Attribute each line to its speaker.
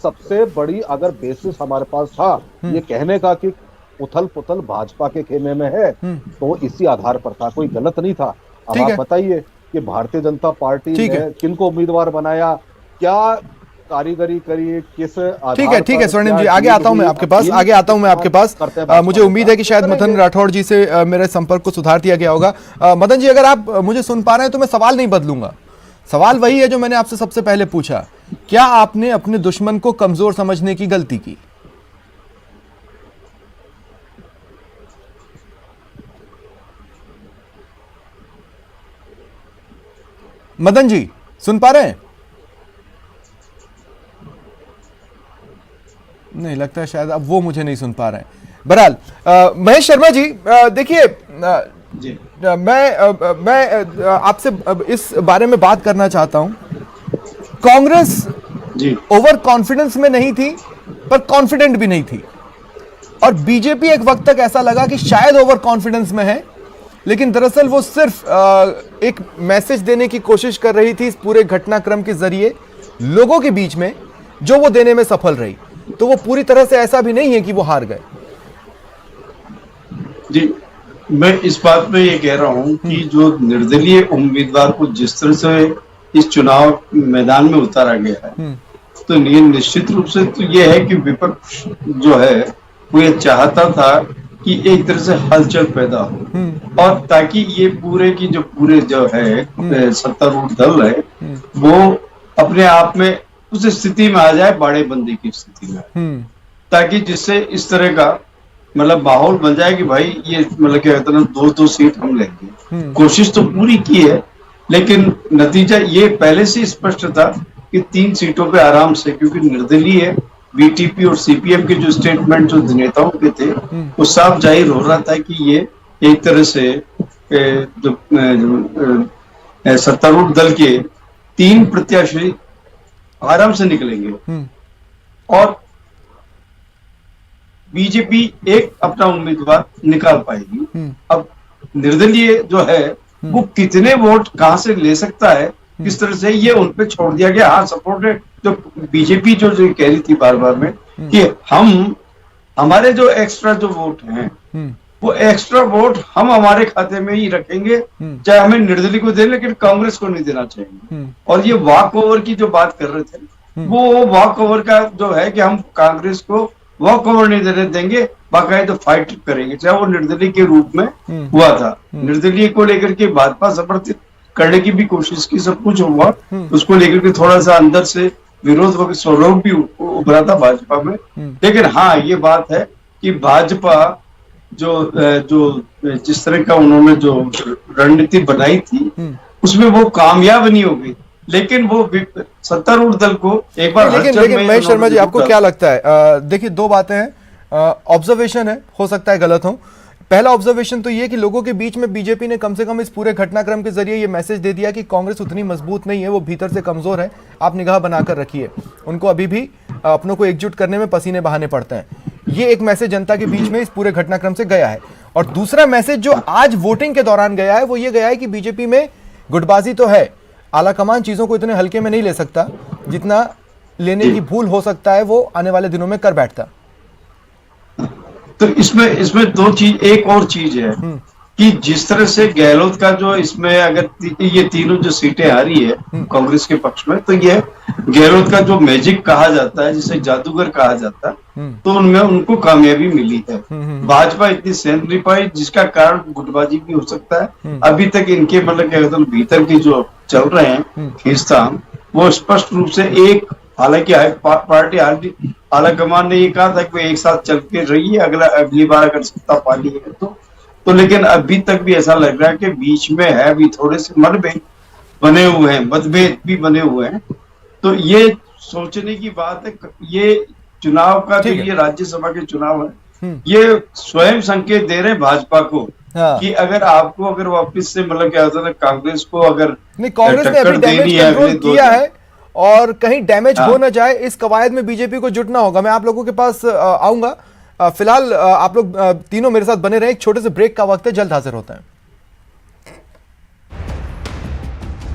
Speaker 1: सबसे बड़ी अगर बेसिस हमारे पास था ये कहने का कि उथल पुथल भाजपा के खेमे में है, तो इसी आधार पर था, कोई गलत नहीं था। अब
Speaker 2: ठीक
Speaker 1: आप
Speaker 2: है,
Speaker 1: बताइए कि भारतीय जनता पार्टी
Speaker 2: ठीक है,
Speaker 1: ने किनको उम्मीदवार बनाया, क्या कारीगरी करी, किस आधार
Speaker 2: ठीक है
Speaker 1: पर
Speaker 2: स्वर्णिम
Speaker 1: क्या
Speaker 2: जी, आगे
Speaker 1: डील
Speaker 2: आता हूं मैं
Speaker 1: हुई,
Speaker 2: आपके
Speaker 1: अब
Speaker 2: पास,
Speaker 1: डील
Speaker 2: आगे आता हूं मैं आपके
Speaker 1: इस्तेमाल
Speaker 2: पास।
Speaker 1: करते हैं भाजपा
Speaker 2: मुझे उम्मीद
Speaker 1: नेता
Speaker 2: है कि
Speaker 1: तो
Speaker 2: शायद मदन
Speaker 1: करेंगे।
Speaker 2: राठौड़ जी से मेरे संपर्क को सुधार दिया गया होगा। मदन जी, अगर आप मुझे सुन पा रहे हैं तो मैं सवाल नहीं बदलूंगा। सवाल वही है जो मैंने आपसे सबसे पहले पूछा। क्या आपने अपने दुश्मन को कमजोर समझने की गलती की? मदन जी, सुन पा रहे हैं? नहीं लगता है, शायद अब वो मुझे नहीं सुन पा रहे हैं। बहरहाल महेश शर्मा जी, देखिए,
Speaker 3: जी
Speaker 2: मैं आपसे इस बारे में बात करना चाहता हूं। कांग्रेस
Speaker 3: जी
Speaker 2: ओवर कॉन्फिडेंस में नहीं थी, पर कॉन्फिडेंट भी नहीं थी। और बीजेपी एक वक्त तक ऐसा लगा कि शायद ओवर कॉन्फिडेंस में है, लेकिन दरअसल वो सिर्फ एक मैसेज देने की कोशिश कर रही थी इस पूरे घटनाक्रम के जरिए लोगों के बीच में, जो वो देने में सफल रही। तो वो पूरी तरह से ऐसा भी नहीं है कि वो हार गए।
Speaker 3: जी, मैं इस बात में ये कह रहा हूँ कि जो निर्दलीय उम्मीदवार को जिस तरह से इस चुनाव मैदान में उतारा गया है, तो ये निश्चित रूप से तो ये है कि विपक्ष जो है वो ये चाहता था कि एक तरह से हलचल पैदा हो, और ताकि ये पूरे जो है सत्तारूढ़ दल है वो अपने आप में उस स्थिति में आ जाए, बाड़ेबंदी की स्थिति में, ताकि जिससे इस तरह का मतलब माहौल बन जाए कि भाई ये मतलब क्या कहते हैं, दो सीट हम लेंगे। कोशिश तो पूरी की है, लेकिन नतीजा ये पहले से स्पष्ट था कि 3 सीटों पे आराम से, क्योंकि निर्दलीय बीटीपी और सीपीएम के जो स्टेटमेंट जो नेताओं के थे वो साफ जाहिर हो रहा था कि ये एक तरह से जो सत्तारूढ़ दल के 3 प्रत्याशी आराम से निकलेंगे, और बीजेपी एक अपना उम्मीदवार निकाल पाएगी। अब निर्दलीय जो है वो कितने वोट कहां से ले सकता है, किस तरह से, ये उन पे छोड़ दिया गया। हाँ, सपोर्टेड जो बीजेपी जो कह रही थी बार बार में कि हमारे जो एक्स्ट्रा जो वोट हैं वो एक्स्ट्रा वोट हम हमारे खाते में ही रखेंगे, चाहे हमें निर्दलीय को दें, लेकिन कांग्रेस को नहीं देना चाहिए। और ये वॉक ओवर की जो बात कर रहे थे, वो वॉक ओवर का जो है कि हम कांग्रेस को वॉक ओवर नहीं देने देंगे, बाकायदा फाइट करेंगे, चाहे वो निर्दलीय के रूप में हुआ था। निर्दलीय को लेकर के भाजपा समर्थित करने की भी कोशिश की, सब कुछ हुआ, उसको लेकर के थोड़ा सा अंदर से विरोध वगैरह स्वरूप भी उभरा था भाजपा में। लेकिन हाँ, ये बात है कि भाजपा जो जिस तरह का उन्होंने जो रणनीति बनाई थी उसमें वो कामयाब नहीं हो गई, लेकिन वो सत्तारूढ़ दल को एक बार
Speaker 2: लेकिन महेश शर्मा जी, आपको क्या लगता है? देखिए, 2 बातें हैं। ऑब्जर्वेशन है, हो सकता है गलत हो। पहला ऑब्जर्वेशन तो ये कि लोगों के बीच में बीजेपी ने कम से कम इस पूरे घटनाक्रम के जरिए ये मैसेज दे दिया कि कांग्रेस उतनी मजबूत नहीं है, वो भीतर से कमजोर है, आप निगाह बनाकर रखिए, उनको अभी भी अपनों को एकजुट करने में पसीने बहाने पड़ते हैं। ये एक मैसेज जनता के बीच में इस पूरे घटनाक्रम से गया है। और दूसरा मैसेज जो आज वोटिंग के दौरान गया है वो ये गया है कि बीजेपी में गुटबाजी तो है, आलाकमान चीजों को इतने हल्के में नहीं ले सकता, जितना लेने की भूल हो सकता है वो आने वाले दिनों में कर बैठता।
Speaker 3: तो इसमें 2 चीज, एक और चीज है कि जिस तरह से गहलोत का जो इसमें अगर ये तीनों जो सीटें आ रही है कांग्रेस के पक्ष में, तो ये गहलोत का जो मैजिक कहा जाता है, जिसे जादूगर कहा जाता है, तो उनमें उनको कामयाबी मिली है। भाजपा इतनी सहन नहीं पाई, जिसका कारण गुटबाजी भी हो सकता है। अभी तक इनके मतलब क्या कहते हैं भीतर की जो चल रहे हैं खींचतान, वो स्पष्ट रूप से एक, हालांकि पार्टी आलाकमान ने ये कहा था कि वो एक साथ चल के रही है, अगली बार अगर सत्ता पाली है तो लेकिन अभी तक भी ऐसा लग रहा है कि बीच में है भी थोड़े से मतभेद भी बने हुए हैं। तो ये सोचने की बात है, ये चुनाव का जो ये राज्यसभा के चुनाव है, ये स्वयं संकेत दे रहे हैं भाजपा को कि अगर वापस से मतलब क्या होता है कांग्रेस को अगर
Speaker 2: नहीं, कांग्रेस ने अभी डैमेज कंट्रोल किया है और कहीं डैमेज हो ना जाए, इस कवायद में बीजेपी को जुटना होगा। मैं आप लोगों के पास आऊंगा। फिलहाल आप लोग तीनों मेरे साथ बने रहे, एक छोटे से ब्रेक का वक्त है, जल्द हाजिर होता है।